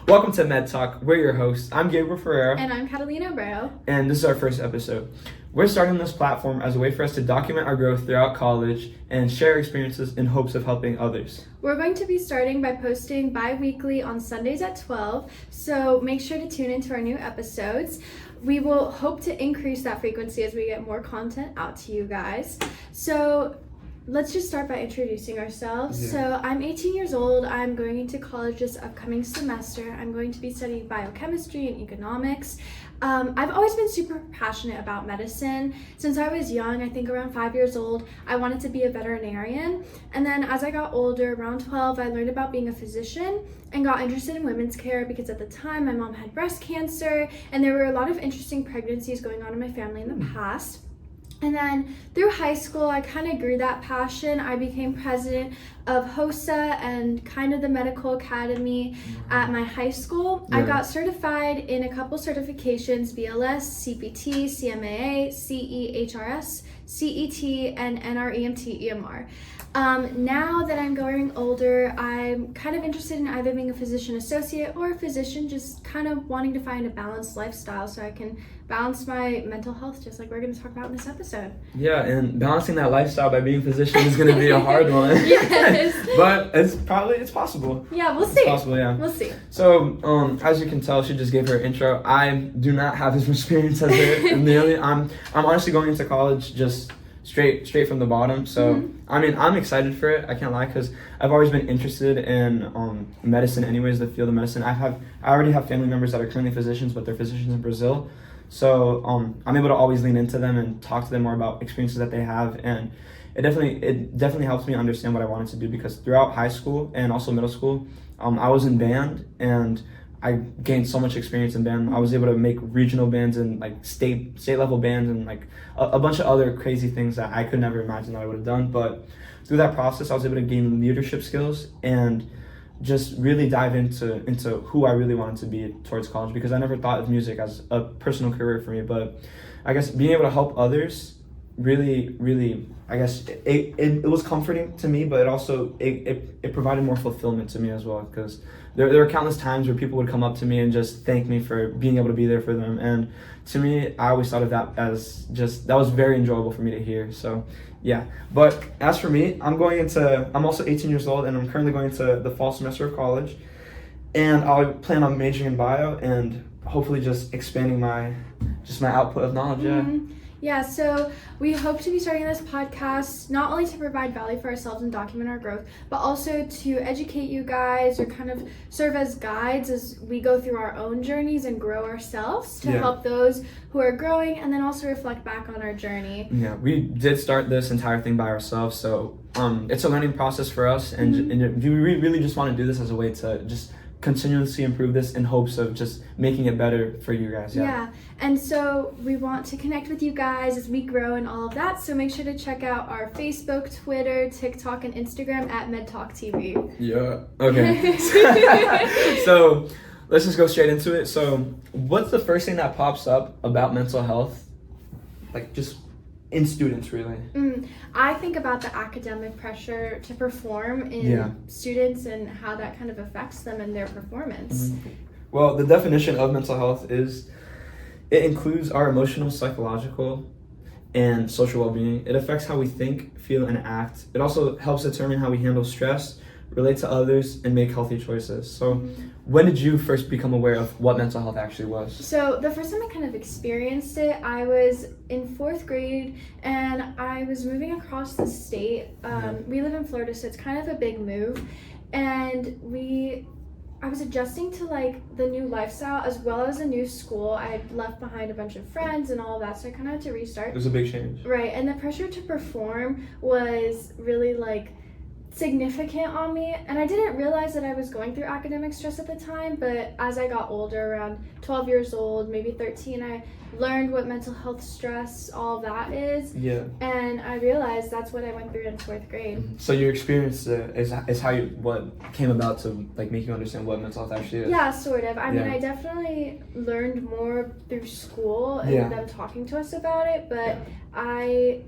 Welcome to Med Talk. We're your hosts. I'm Gabriel Ferreira. And I'm Catalina Abreu. And this is our first episode. We're starting this platform as a way for us to document our growth throughout college and share experiences in hopes of helping others. We're going to be starting by posting bi-weekly on Sundays at 12, so make sure to tune into our new episodes. We will hope to increase that frequency as we get more content out to you guys. So let's just start by introducing ourselves. So I'm 18 years old. I'm going into college this upcoming semester. I'm going to be studying biochemistry and economics. I've always been super passionate about medicine. Since I was young, I think around 5 years old, I wanted to be a veterinarian. And then as I got older, around 12, I learned about being a physician and got interested in women's care because at the time my mom had breast cancer and there were a lot of interesting pregnancies going on in my family in the past. And then through high school, I kind of grew that passion. I became president of HOSA and kind of the medical academy at my high school. I got certified in a couple certifications, BLS, CPT, CMAA, CEHRS, CET, and NREMT EMR. Now that I'm growing older, I'm kind of interested in either being a physician associate or a physician, just kind of wanting to find a balanced lifestyle so I can balance my mental health, just like we're going to talk about in this episode. Yeah, and balancing that lifestyle by being a physician is going to be a hard one. Yes. But it's possible. Yeah, we'll see. It's possible, yeah. We'll see. So, as you can tell, she just gave her intro. I do not have as much experience as her. Nearly. I'm honestly going into college just straight from the bottom. So, I mean, I'm excited for it. I can't lie, because I've always been interested in medicine anyways, the field of medicine. I already have family members that are currently physicians, but they're physicians in Brazil. So I'm able to always lean into them and talk to them more about experiences that they have, and it definitely helps me understand what I wanted to do, because throughout high school and also middle school, I was in band and I gained so much experience in band. I was able to make regional bands and like state level bands and like a bunch of other crazy things that I could never imagine that I would have done. But through that process, I was able to gain leadership skills and just really dive into who I really wanted to be towards college, because I never thought of music as a personal career for me. But I guess being able to help others really, I guess it was comforting to me, but it also it provided more fulfillment to me as well, because there were countless times where people would come up to me and just thank me for being able to be there for them. And to me, I always thought of that as just, that was very enjoyable for me to hear. So yeah, but as for me, I'm also 18 years old and I'm currently going into the fall semester of college, and I plan on majoring in bio and hopefully just expanding my output of knowledge. Yeah, so we hope to be starting this podcast not only to provide value for ourselves and document our growth, but also to educate you guys or kind of serve as guides as we go through our own journeys and grow ourselves to help those who are growing, and then also reflect back on our journey. Yeah, we did start this entire thing by ourselves, so it's a learning process for us, and we really just want to do this as a way to just continuously improve this in hopes of just making it better for you guys. Yeah, and so we want to connect with you guys as we grow and all of that, so make sure to check out our Facebook, Twitter, TikTok, and Instagram at MedTalkTV. Yeah, okay. So let's just go straight into it. So what's the first thing that pops up about mental health, like just in students, really? I think about the academic pressure to perform in students and how that kind of affects them and their performance. Well, the definition of mental health is it includes our emotional, psychological, and social well-being. It affects how we think, feel, and act. It also helps determine how we handle stress, relate to others, and make healthy choices. So when did you first become aware of what mental health actually was? So the first time I kind of experienced it, I was in 4th grade and I was moving across the state. We live in Florida, so it's kind of a big move. And I was adjusting to like the new lifestyle as well as a new school. I had left behind a bunch of friends and all of that, so I kind of had to restart. It was a big change. Right, and the pressure to perform was really like significant on me, and I didn't realize that I was going through academic stress at the time, but as I got older, around 12 years old, maybe 13, I learned what mental health stress, all that is. Yeah. And I realized that's what I went through in 4th grade. So your experience is how what came about to like make you understand what mental health actually is? Yeah, sort of. I mean, I definitely learned more through school and them talking to us about it, but I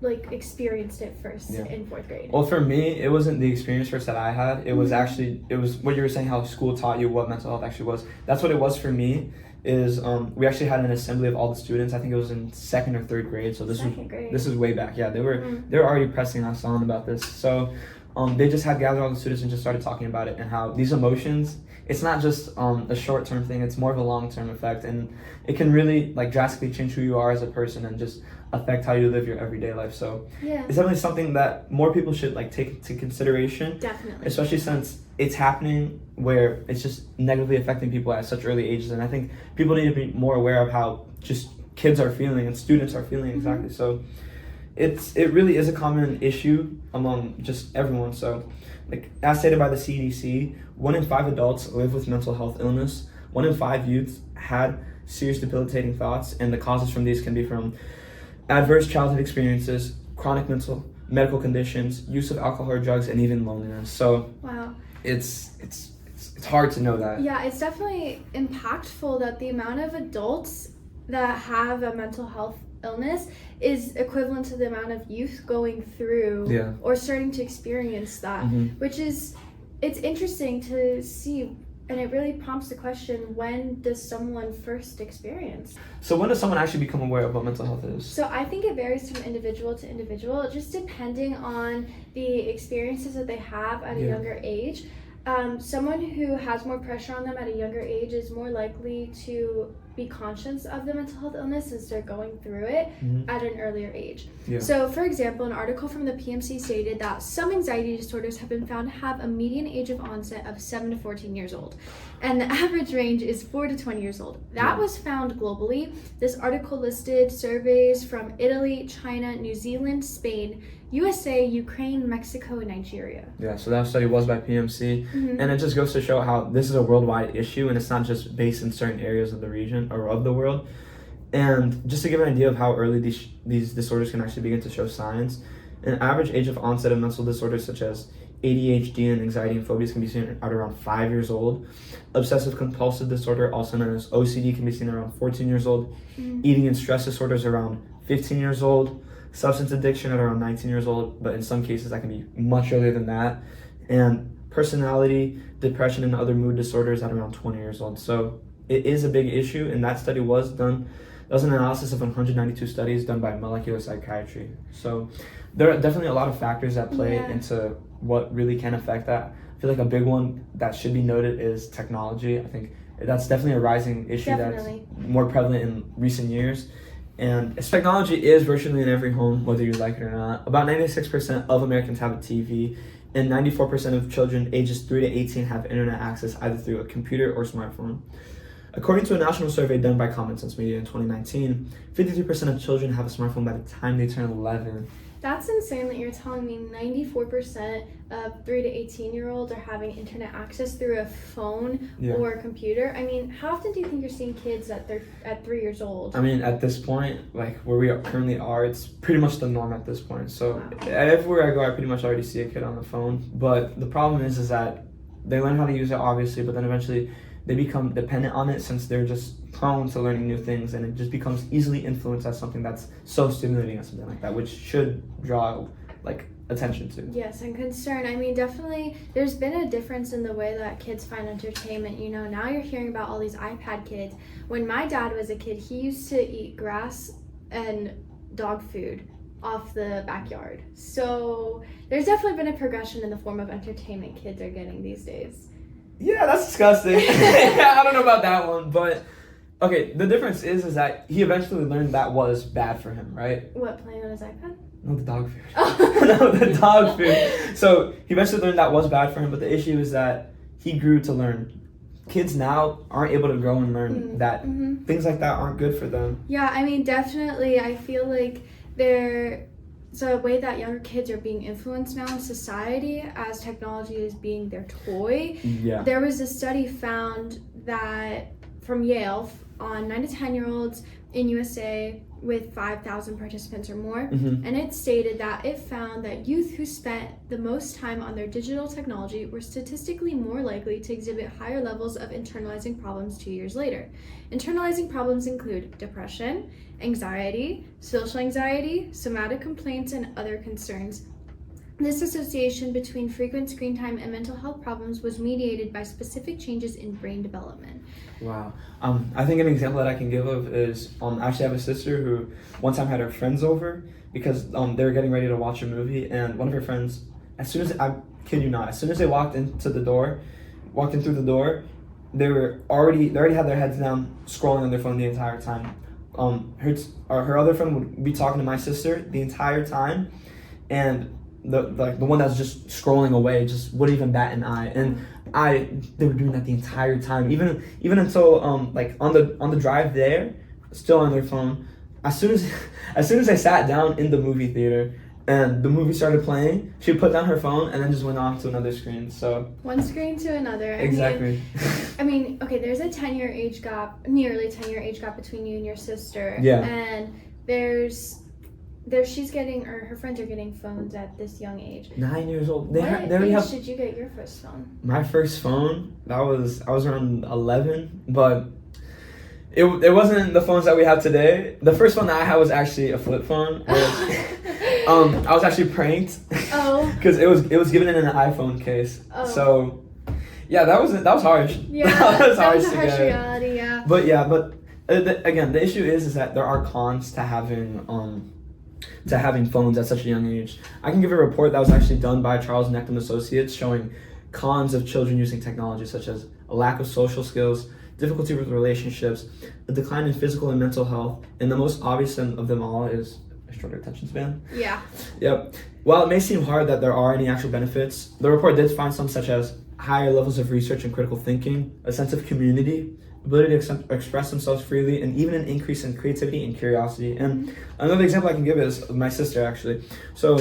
like experienced it first Yeah. in 4th grade? Well, for me, it wasn't the experience first that I had. It was actually, it was what you were saying, how school taught you what mental health actually was. That's what it was for me. Is we actually had an assembly of all the students. I think it was in 2nd or 3rd grade. So this is way back. Yeah, they were already pressing us on about this. So they just had gathered all the students and just started talking about it and how these emotions. It's not just a short-term thing. It's more of a long-term effect, and it can really like drastically change who you are as a person and just affect how you live your everyday life. So it's definitely something that more people should like take into consideration. Definitely. Especially since it's happening where it's just negatively affecting people at such early ages, and I think people need to be more aware of how just kids are feeling and students are feeling exactly. So it really is a common issue among just everyone. So like as stated by the CDC, 1 in 5 adults live with mental health illness. 1 in 5 youths had serious debilitating thoughts, and the causes from these can be from adverse childhood experiences, chronic medical conditions, use of alcohol or drugs, and even loneliness. So wow, it's hard to know that. Yeah, it's definitely impactful that the amount of adults that have a mental health illness is equivalent to the amount of youth going through or starting to experience that, which is, it's interesting to see, and it really prompts the question, when does someone first experience? So when does someone actually become aware of what mental health is? So I think it varies from individual to individual, just depending on the experiences that they have at a younger age. Someone who has more pressure on them at a younger age is more likely to be conscious of the mental health illness since they're going through it at an earlier age. So for example, an article from the PMC stated that some anxiety disorders have been found to have a median age of onset of 7 to 14 years old, and the average range is 4 to 20 years old. That was found globally. This article listed surveys from Italy, China, New Zealand, Spain, USA, Ukraine, Mexico, and Nigeria. Yeah, so that study was by PMC, and it just goes to show how this is a worldwide issue, and it's not just based in certain areas of the region or of the world. And just to give an idea of how early these disorders can actually begin to show signs, an average age of onset of mental disorders such as ADHD and anxiety and phobias can be seen at around 5 years old. Obsessive compulsive disorder, also known as OCD, can be seen around 14 years old. Eating and stress disorders around 15 years old. Substance addiction at around 19 years old, but in some cases that can be much earlier than that. And personality, depression, and other mood disorders at around 20 years old. So it is a big issue, and that study was done. That was an analysis of 192 studies done by molecular psychiatry. So there are definitely a lot of factors that play into what really can affect that. I feel like a big one that should be noted is technology. I think that's definitely a rising issue that's more prevalent in recent years. And technology is virtually in every home, whether you like it or not. About 96% of Americans have a TV, and 94% of children ages 3 to 18 have internet access either through a computer or smartphone. According to a national survey done by Common Sense Media in 2019, 53% of children have a smartphone by the time they turn 11. That's insane that you're telling me 94% of 3 to 18-year-olds are having internet access through a phone or a computer. I mean, how often do you think you're seeing kids at 3 years old? I mean, at this point, like where we currently are, it's pretty much the norm at this point. So everywhere I go, I pretty much already see a kid on the phone. But the problem is that they learn how to use it, obviously, but then eventually they become dependent on it since they're just prone to learning new things, and it just becomes easily influenced as something that's so stimulating as something like that, which should draw like attention to. Yes, and concern. I mean, definitely there's been a difference in the way that kids find entertainment. You know, now you're hearing about all these iPad kids. When my dad was a kid, he used to eat grass and dog food off the backyard. So there's definitely been a progression in the form of entertainment kids are getting these days. Yeah, that's disgusting. I don't know about that one, but okay, the difference is that he eventually learned that was bad for him, right? What, playing on his iPad? No, the dog food. No, the dog food. So he eventually learned that was bad for him, but the issue is that he grew to learn. Kids now aren't able to grow and learn that things like that aren't good for them. Yeah, I mean, definitely. I feel like the way that younger kids are being influenced now in society as technology is being their toy. Yeah. There was a study found that from Yale on 9 to 10-year-olds in USA, with 5,000 participants or more, Mm-hmm. and it stated that it found that youth who spent the most time on their digital technology were statistically more likely to exhibit higher levels of internalizing problems 2 years later. Internalizing problems include depression, anxiety, social anxiety, somatic complaints, and other concerns. This association between frequent screen time and mental health problems was mediated by specific changes in brain development. Wow. I think an example that I can give of is I actually have a sister who one time had her friends over because they were getting ready to watch a movie, and one of her friends, as soon as I kid you not, as soon as they walked in through the door, they already had their heads down scrolling on their phone the entire time. Her other friend would be talking to my sister the entire time, and the one that's just scrolling away just wouldn't even bat an eye. And they were doing that the entire time, even until on the drive there, still on their phone. As soon as they sat down in the movie theater and the movie started playing, she put down her phone and then just went off to another screen. So one screen to another. Exactly. Okay, there's a 10-year age gap, nearly 10-year age gap between you and your sister. Yeah. And she's getting, or her friends are getting phones at this young age. 9 years old. What age did you get your first phone? My first phone, I was around 11, but it wasn't the phones that we have today. The first phone that I had was actually a flip phone. I was actually pranked. Oh. Because it was given in an iPhone case. Oh. So yeah, that was harsh. Yeah, that was harsh a harsh reality. Yeah. But again, the issue is that there are cons to having phones at such a young age. I can give a report that was actually done by Charles Necht and Associates showing cons of children using technology, such as a lack of social skills, difficulty with relationships, a decline in physical and mental health, and the most obvious of them all is a shorter attention span. Yeah. Yep. While it may seem hard that there are any actual benefits, the report did find some such as higher levels of research and critical thinking, a sense of community, ability to express themselves freely, and even an increase in creativity and curiosity. And another example I can give is my sister, actually. So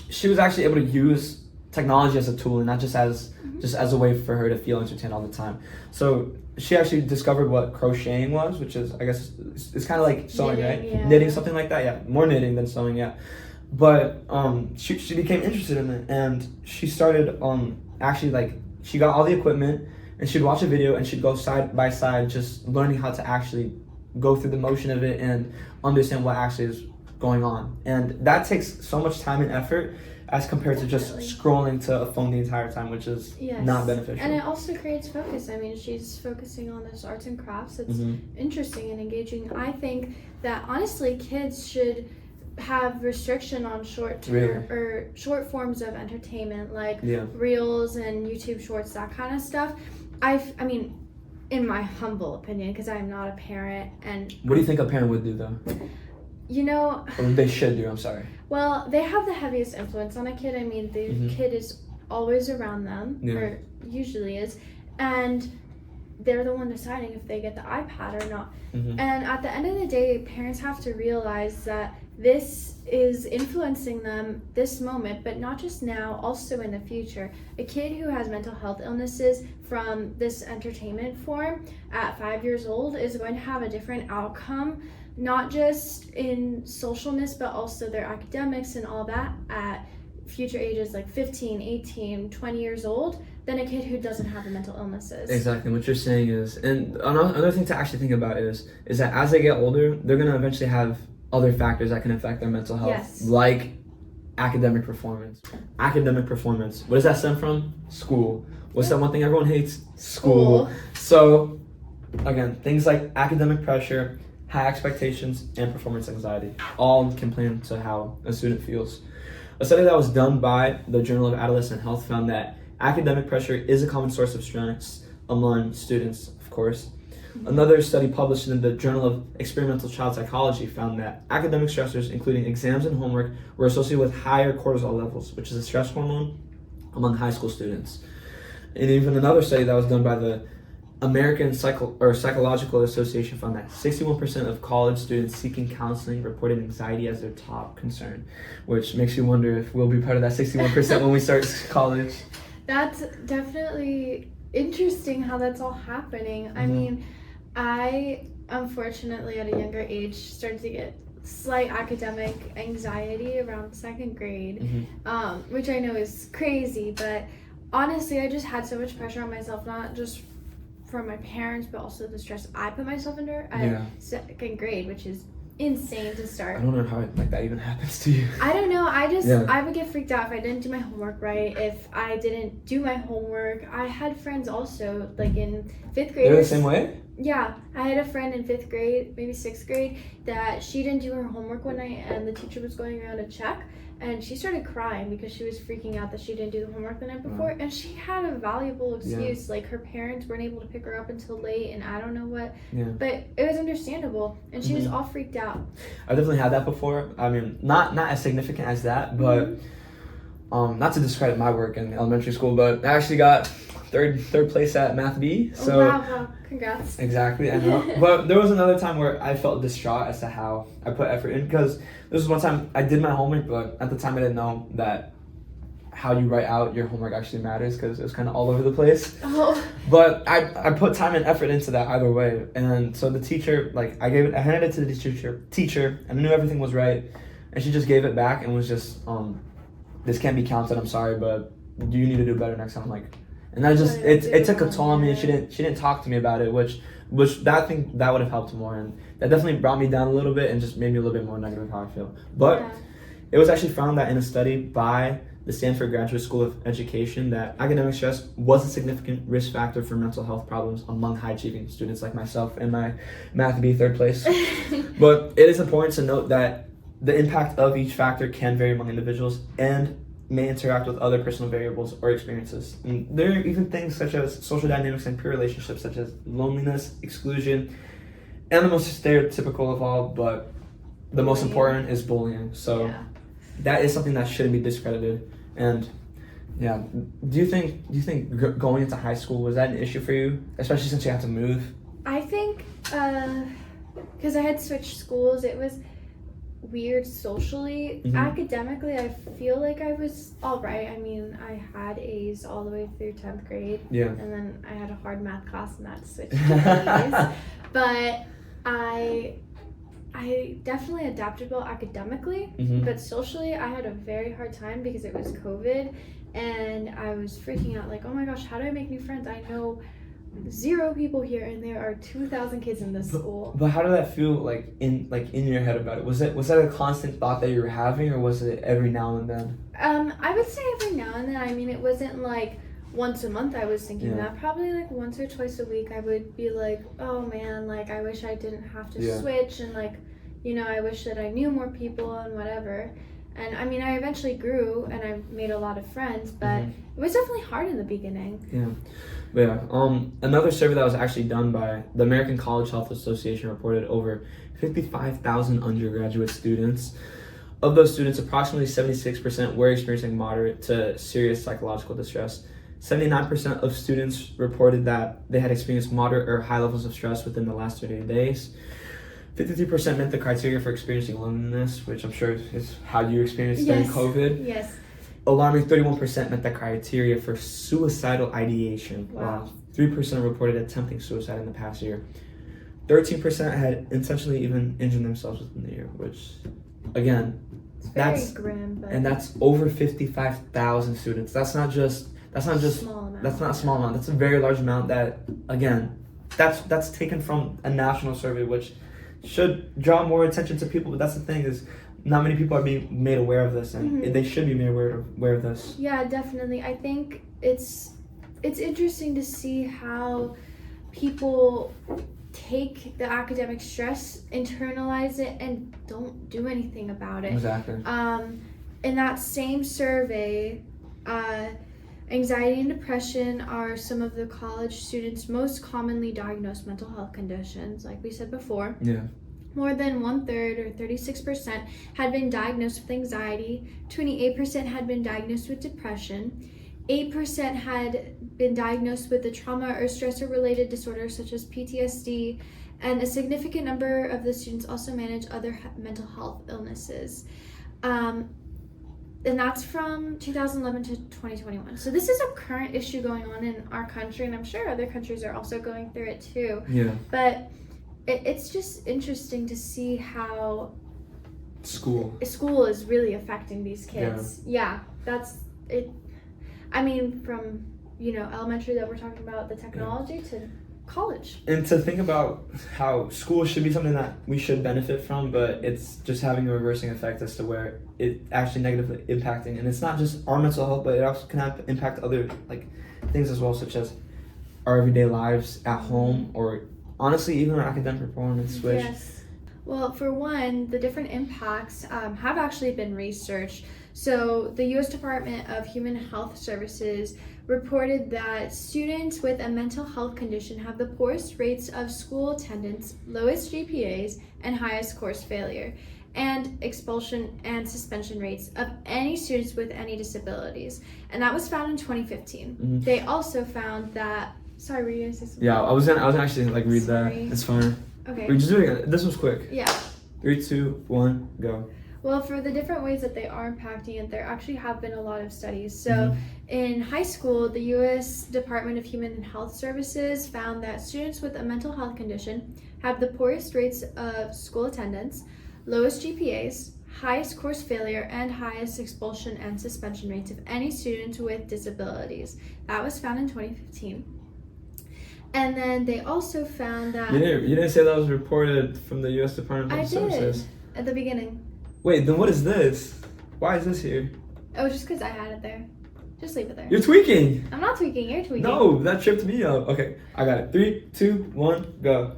she was actually able to use technology as a tool and not just as a way for her to feel entertained all the time. So she actually discovered what crocheting was, which is, I guess, it's kind of like sewing, knitting, right? Yeah. Knitting, something like that, yeah. More knitting than sewing, yeah. But she became interested in it, and she started she got all the equipment, and she'd watch a video and she'd go side by side just learning how to actually go through the motion of it and understand what actually is going on. And that takes so much time and effort as compared to just scrolling to a phone the entire time, which is not beneficial. And it also creates focus. I mean, she's focusing on this arts and crafts. It's interesting and engaging. I think that honestly kids should have restriction on short forms of entertainment, like reels and YouTube shorts, that kind of stuff. I mean, in my humble opinion, because I'm not a parent, and what do you think a parent would do though? Or they should do, I'm sorry. Well, they have the heaviest influence on a kid. I mean, the kid is always around them, or usually is, and they're the one deciding if they get the iPad or not. And at the end of the day, parents have to realize that this is influencing them this moment, but not just now, also in the future. A kid who has mental health illnesses from this entertainment form at 5 years old is going to have a different outcome, not just in socialness, but also their academics and all that at future ages like 15, 18, 20 years old than a kid who doesn't have the mental illnesses. Exactly. What you're saying is, and another thing to actually think about is that as they get older, they're going to eventually have other factors that can affect their mental health, like academic performance. Academic performance. What does that stem from? School. What's that one thing everyone hates? School. So, again, things like academic pressure, high expectations, and performance anxiety all can play into how a student feels. A study that was done by the Journal of Adolescent Health found that academic pressure is a common source of stress among students, of course. Another study published in the Journal of Experimental Child Psychology found that academic stressors, including exams and homework, were associated with higher cortisol levels, which is a stress hormone, among high school students. And even another study that was done by the American Psychological Association found that 61% of college students seeking counseling reported anxiety as their top concern, which makes you wonder if we'll be part of that 61% when we start college. That's definitely interesting how that's all happening. I mean, I unfortunately, at a younger age, started to get slight academic anxiety around second grade, which I know is crazy, but honestly, I just had so much pressure on myself, not just from my parents, but also the stress I put myself under at second grade, which is insane to start. I don't know how that even happens to you. I don't know. I would get freaked out if I didn't do my homework right. If I didn't do my homework, I had friends also like in 5th grade. They're the same way? Yeah, I had a friend in 5th grade, maybe 6th grade, that she didn't do her homework one night, and the teacher was going around to check, and she started crying because she was freaking out that she didn't do the homework the night before, and she had a valuable excuse. Like, her parents weren't able to pick her up until late, and I don't know what, but it was understandable, and she was all freaked out. I've definitely had that before. I mean, not as significant as that, but not to discredit my work in elementary school, but I actually got third place at Math B. So wow, congrats. Exactly, I know. But there was another time where I felt distraught as to how I put effort in, because this was one time I did my homework, but at the time I didn't know that how you write out your homework actually matters, because it was kind of all over the place. But I put time and effort into that either way, and so the teacher, like, I handed it to the teacher, and I knew everything was right, and she just gave it back and was just, this can't be counted, I'm sorry, but you need to do better next time. Like, and that just it took a toll on me, and she didn't talk to me about it, which that would have helped more, and that definitely brought me down a little bit and just made me a little bit more negative how I feel. But it was actually found that in a study by the Stanford Graduate School of Education that academic stress was a significant risk factor for mental health problems among high-achieving students like myself and my Math B 3rd place. But it is important to note that the impact of each factor can vary among individuals and may interact with other personal variables or experiences. And there are even things such as social dynamics and peer relationships, such as loneliness, exclusion, and the most stereotypical of all, but the most important is bullying. So that is something that shouldn't be discredited. And do you think going into high school, was that an issue for you, especially since you had to move? I think because I had switched schools, it was weird socially. Academically, I feel like I was all right. I mean, I had A's all the way through 10th grade, and then I had a hard math class, and that switched to A's. But I definitely adapted well academically, but socially I had a very hard time because it was COVID, and I was freaking out like, oh my gosh, how do I make new friends? I know 0 people here, and there are 2,000 kids in this school. But how did that feel like in your head about it? Was that a constant thought that you were having, or was it every now and then? I would say every now and then. I mean, it wasn't like once a month I was thinking that. Probably like once or twice a week I would be like, oh man, like I wish I didn't have to switch, and like, you know, I wish that I knew more people and whatever. And I mean, I eventually grew and I made a lot of friends, but it was definitely hard in the beginning. Another survey that was actually done by the American College Health Association reported over 55,000 undergraduate students. Of those students, approximately 76% were experiencing moderate to serious psychological distress. 79% of students reported that they had experienced moderate or high levels of stress within the last 30 days. 53% met the criteria for experiencing loneliness, which I'm sure is how you experienced during COVID. Yes. Alarming 31% met the criteria for suicidal ideation. Wow. 3% reported attempting suicide in the past year. 13% had intentionally even injured themselves within the year, which, again, that's grim. But and that's over 55,000 students. That's not small amount. That's not a small amount. That's a very large amount. That, again, that's taken from a national survey, which should draw more attention to people. But that's the thing, is not many people are being made aware of this, and they should be made aware of this. Yeah, definitely. I think it's interesting to see how people take the academic stress, internalize it, and don't do anything about it. Exactly. In that same survey, anxiety and depression are some of the college students' most commonly diagnosed mental health conditions, like we said before. Yeah. More than 1/3, or 36%, had been diagnosed with anxiety, 28% had been diagnosed with depression, 8% had been diagnosed with a trauma or stressor-related disorder such as PTSD, and a significant number of the students also manage other mental health illnesses. And that's from 2011 to 2021. So this is a current issue going on in our country, and I'm sure other countries are also going through it too. Yeah. But it's just interesting to see how School is really affecting these kids. Yeah, that's it. I mean, from elementary that we're talking about the technology to college. And to think about how school should be something that we should benefit from, but it's just having a reversing effect as to where it actually negatively impacting. And it's not just our mental health, but it also can impact other things as well, such as our everyday lives at home, or honestly even our academic performance. Which yes. Well, for one, the different impacts have actually been researched. So the U.S. Department of Human Health Services reported that students with a mental health condition have the poorest rates of school attendance, lowest GPAs, and highest course failure, and expulsion and suspension rates of any students with any disabilities. And that was found in 2015. Mm-hmm. They also found that, sorry, were you going to say something? Yeah, I was actually read Sorry. that. It's fine. Okay. We're just doing it. This was quick. Yeah. 3, 2, 1, go. Well, for the different ways that they are impacting it, there actually have been a lot of studies. So in high school, the U.S. Department of Human and Health Services found that students with a mental health condition have the poorest rates of school attendance, lowest GPAs, highest course failure, and highest expulsion and suspension rates of any student with disabilities. That was found in 2015. And then they also found that... You didn't say that was reported from the U.S. Department of Health Services. I did, at the beginning. Wait, then what is this? Why is this here? Oh, just because I had it there. Just leave it there. You're tweaking! I'm not tweaking, you're tweaking. No, that tripped me up. Okay, I got it. 3, 2, 1, go.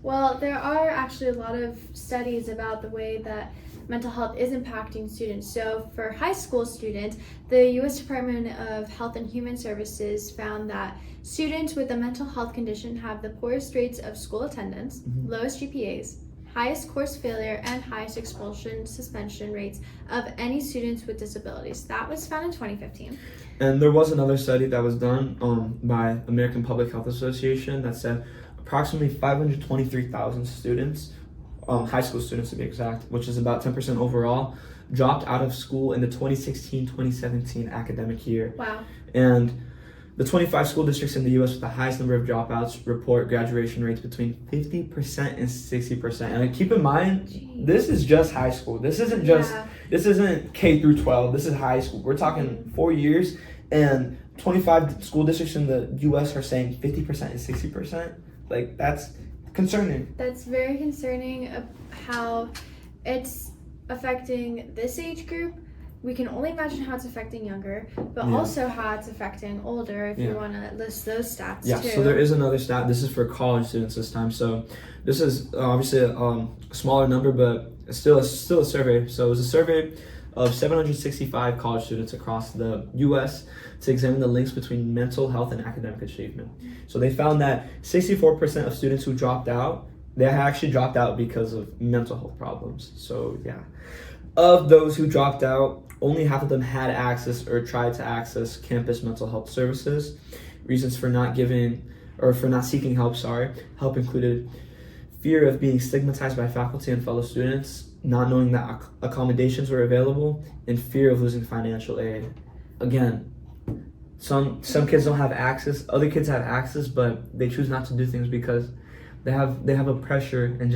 Well, there are actually a lot of studies about the way that mental health is impacting students. So for high school students, the U.S. Department of Health and Human Services found that students with a mental health condition have the poorest rates of school attendance, lowest GPAs, highest course failure, and highest expulsion suspension rates of any students with disabilities. That was found in 2015. And there was another study that was done by American Public Health Association that said approximately 523,000 students, high school students to be exact, which is about 10% overall, dropped out of school in the 2016-2017 academic year. Wow. And the 25 school districts in the U.S. with the highest number of dropouts report graduation rates between 50% and 60%. And keep in mind, this is just high school. This isn't this isn't K through 12. This is high school. We're talking 4 years, and 25 school districts in the U.S. are saying 50% and 60%. That's concerning. That's very concerning of how it's affecting this age group. We can only imagine how it's affecting younger, but also how it's affecting older, if you want to list those stats too. Yeah, so there is another stat. This is for college students this time. So this is obviously a smaller number, but it's still a survey. So it was a survey of 765 college students across the U.S. to examine the links between mental health and academic achievement. So they found that 64% of students who dropped out, they actually dropped out because of mental health problems. So yeah. Of those who dropped out, only half of them had access or tried to access campus mental health services. Reasons for not seeking help, help included fear of being stigmatized by faculty and fellow students, not knowing that accommodations were available, and fear of losing financial aid. Again, some kids don't have access, other kids have access, but they choose not to do things because they have a pressure and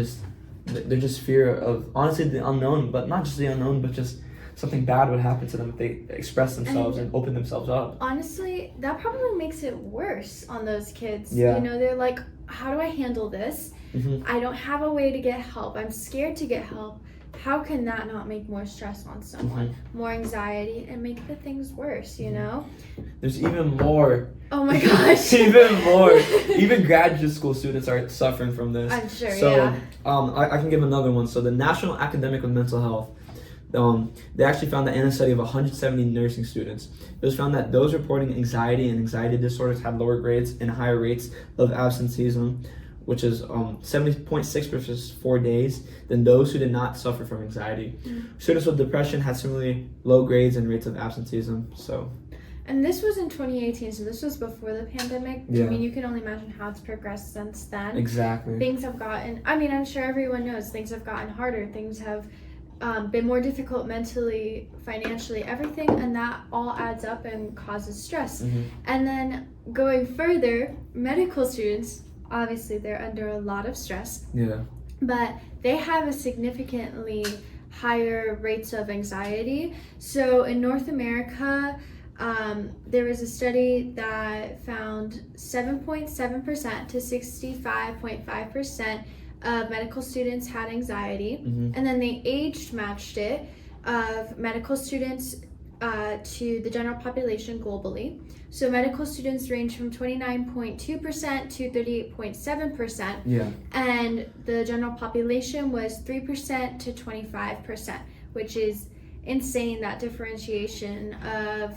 they're just fear of, honestly, the unknown, but not just the unknown, but just something bad would happen to them if they express themselves and open themselves up. Honestly, that probably makes it worse on those kids. Yeah. They're like, how do I handle this? I don't have a way to get help. I'm scared to get help. How can that not make more stress on someone, more anxiety, and make the things worse, There's even more. Oh my gosh. Even more. Even graduate school students are suffering from this. I'm sure, so, I can give another one. So the National Academic of Mental Health, they actually found that in a study of 170 nursing students, it was found that those reporting anxiety and anxiety disorders had lower grades and higher rates of absenteeism, which is 70.6 versus 4 days, than those who did not suffer from anxiety. Students with depression had similarly low grades and rates of absenteeism. And this was in 2018, so this was before the pandemic. Yeah. I mean, you can only imagine how it's progressed since then. Exactly. Things have gotten, I'm sure everyone knows, things have gotten harder. Things have been more difficult mentally, financially, everything, and that all adds up and causes stress. And then going further, medical students obviously they're under a lot of stress, Yeah. but they have a significantly higher rates of anxiety. So in North America, there was a study that found 7.7% to 65.5% of medical students had anxiety, Mm-hmm. and then they age matched it of medical students to the general population globally. So medical students range from 29.2% to 38.7%, Yeah. and the general population was 3% to 25%, which is insane, that differentiation of,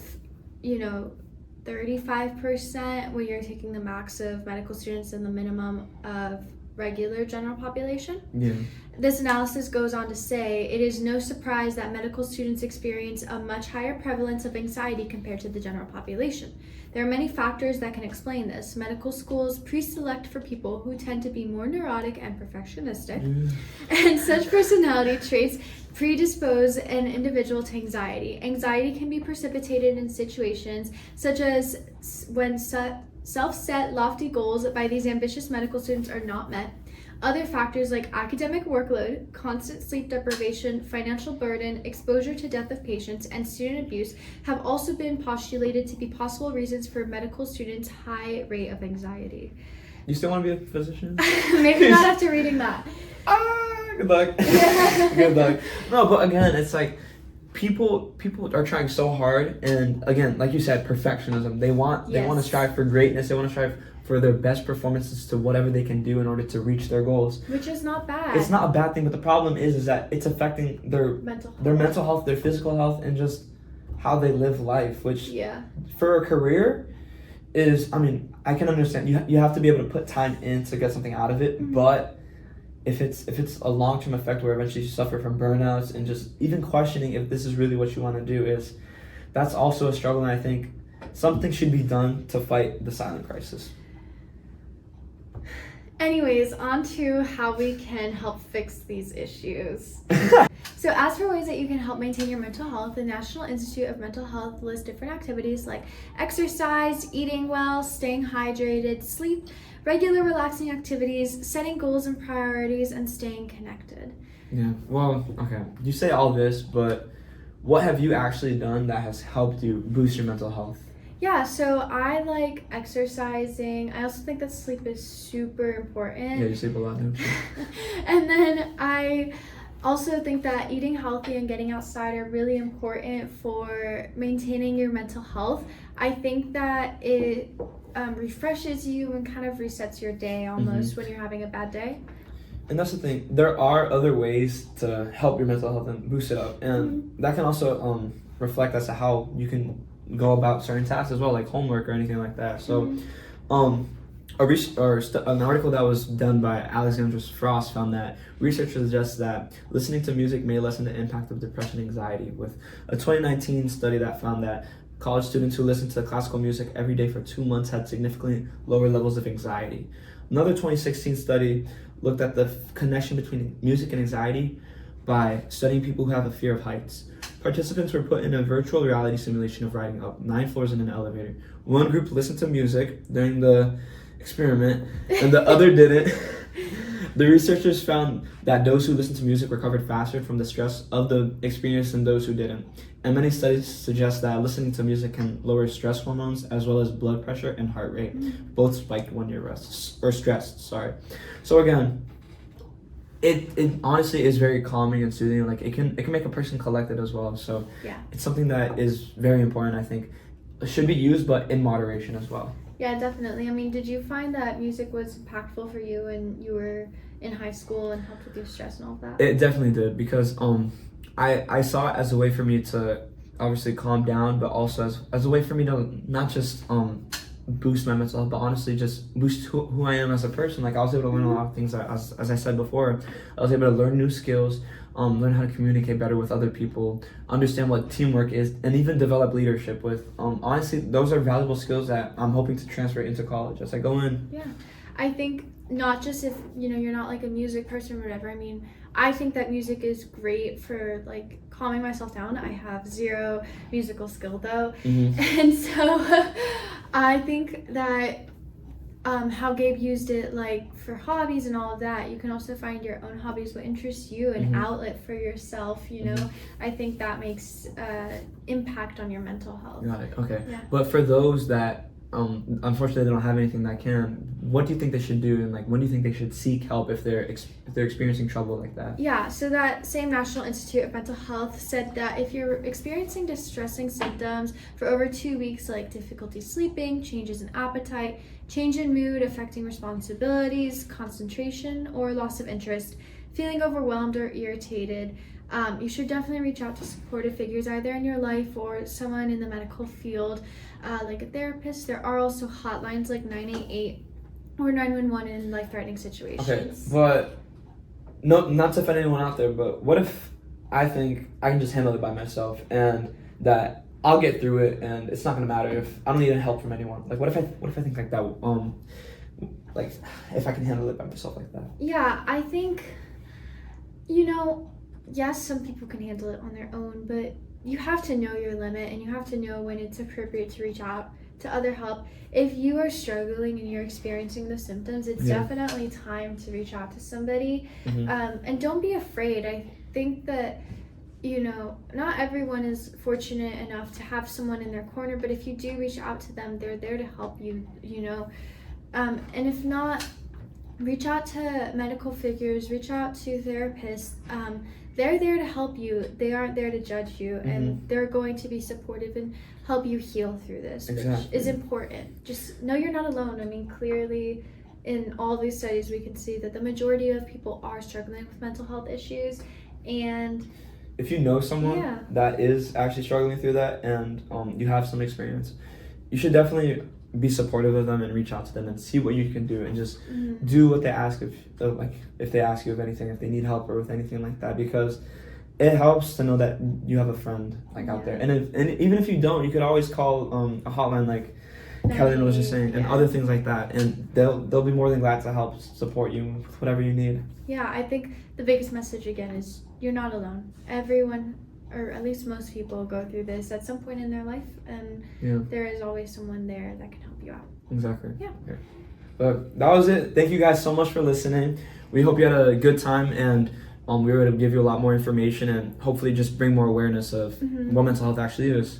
35% when you're taking the max of medical students and the minimum of regular general population. Yeah. This analysis goes on to say it is no surprise that medical students experience a much higher prevalence of anxiety compared to the general population. There are many factors that can explain this. Medical schools pre-select for people who tend to be more neurotic and perfectionistic, and such personality traits predispose an individual to anxiety. Anxiety can be precipitated in situations such as when self-set lofty goals by these ambitious medical students are not met. Other factors like academic workload, constant sleep deprivation, financial burden, exposure to death of patients, and student abuse have also been postulated to be possible reasons for medical students' high rate of anxiety. You still want to be a physician? Maybe not after reading that. Good luck. Good luck. No, but again, it's like people are trying so hard, and again, like you said, perfectionism. They want to strive for greatness. They want to strive for their best performances to whatever they can do in order to reach their goals. Which is not bad. It's not a bad thing, but the problem is that it's affecting their mental health, their physical health, and just how they live life, which for a career is, I can understand. You have to be able to put time in to get something out of it, mm-hmm. but if it's a long-term effect where eventually you suffer from burnouts and just even questioning if this is really what you want to do, that's also a struggle, and I think something should be done to fight the silent crisis. Anyways, on to how we can help fix these issues. So as for ways that you can help maintain your mental health, the National Institute of Mental Health lists different activities like exercise, eating well, staying hydrated, sleep, regular relaxing activities, setting goals and priorities, and staying connected. Yeah, well, okay. You say all this, but what have you actually done that has helped you boost your mental health? Yeah, so I like exercising. I also think that sleep is super important. Yeah, you sleep a lot, don't you? And then I also think that eating healthy and getting outside are really important for maintaining your mental health. I think that it refreshes you and kind of resets your day almost mm-hmm. when you're having a bad day. And that's the thing. There are other ways to help your mental health and boost it up. And mm-hmm. that can also reflect as to how you can go about certain tasks as well, like homework or anything like that. So mm-hmm. An article that was done by Alexandra Frost found that research suggests that listening to music may lessen the impact of depression and anxiety, with a 2019 study that found that college students who listened to classical music every day for 2 months had significantly lower levels of anxiety. Another 2016 study looked at the connection between music and anxiety by studying people who have a fear of heights. Participants were put in a virtual reality simulation of riding up 9 floors in an elevator. One group listened to music during the experiment, and the other didn't. The researchers found that those who listened to music recovered faster from the stress of the experience than those who didn't. And many studies suggest that listening to music can lower stress hormones as well as blood pressure and heart rate, both spiked when you're stressed. So again, it honestly is very calming and soothing. Like it can make a person collected as well. So it's something that is very important. I think it should be used, but in moderation as well. Yeah, definitely. I mean, did you find that music was impactful for you when you were in high school and helped with your stress and all of that? It definitely did, because I saw it as a way for me to obviously calm down, but also as a way for me to not just boost my mental health, but honestly just boost who I am as a person. Like I was able to learn a lot of things that, as I said before, I was able to learn new skills, learn how to communicate better with other people, understand what teamwork is, and even develop leadership with. Honestly, those are valuable skills that I'm hoping to transfer into college as I go in. Yeah, I think not just if you're not like a music person or whatever. I mean, I think that music is great for like calming myself down. I have zero musical skill though, and so I think that how Gabe used it like for hobbies and all of that. You can also find your own hobbies, what interests you, an outlet for yourself, you know. I think that makes impact on your mental health. Got it. Okay. Yeah. But for those that unfortunately they don't have anything that can, what do you think they should do, and like when do you think they should seek help if they're experiencing trouble like that? Yeah, so that same National Institute of Mental Health said that if you're experiencing distressing symptoms for over 2 weeks, like difficulty sleeping, changes in appetite, change in mood affecting responsibilities, concentration, or loss of interest, feeling overwhelmed or irritated, you should definitely reach out to supportive figures either in your life or someone in the medical field, like a therapist. There are also hotlines like 988 or 911 in life-threatening situations. Okay, but no, not to offend anyone out there, but what if I think I can just handle it by myself and that I'll get through it and it's not gonna matter if I don't need any help from anyone? Like, what if I think like that? Like, if I can handle it by myself like that? Yeah, I think, you know, yes, some people can handle it on their own, but you have to know your limit and you have to know when it's appropriate to reach out to other help. If you are struggling and you're experiencing the symptoms, it's definitely time to reach out to somebody. And don't be afraid. I think that, you know, not everyone is fortunate enough to have someone in their corner, but if you do reach out to them, they're there to help you, you know. And if not, reach out to medical figures, reach out to therapists. They're there to help you. They aren't there to judge you, and they're going to be supportive and help you heal through this, which is important. Just know you're not alone. I mean, clearly in all these studies we can see that the majority of people are struggling with mental health issues, and if you know someone that is actually struggling through that and you have some experience, you should definitely be supportive of them and reach out to them and see what you can do and just do what they ask if they ask you of anything, if they need help or with anything like that, because it helps to know that you have a friend like out there. And even if you don't, you could always call a hotline like Kelly was just saying, and other things like that, and they'll be more than glad to help support you with whatever you need. Yeah, I think the biggest message again is you're not alone. Everyone, or at least most people, go through this at some point in their life, and there is always someone there that can help you out. Exactly. Yeah. Okay. But that was it. Thank you guys so much for listening. We hope you had a good time, and we were able to give you a lot more information and hopefully just bring more awareness of what mental health actually is.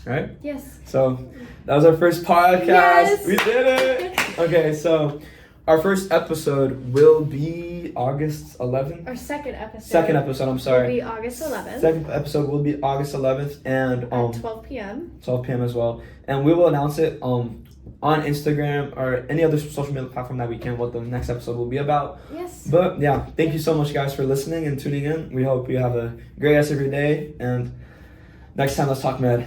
All right? Yes. So that was our first podcast. Yes! We did it. Okay, so our first episode will be August 11th. Our second episode. Second episode, I'm sorry. Will be August 11th. Second episode will be August 11th and at 12 p.m. 12 p.m. as well. And we will announce it on Instagram or any other social media platform that we can, what the next episode will be about. Yes. But yeah, thank you so much guys for listening and tuning in. We hope you have a great rest of your day, and next time let's talk med.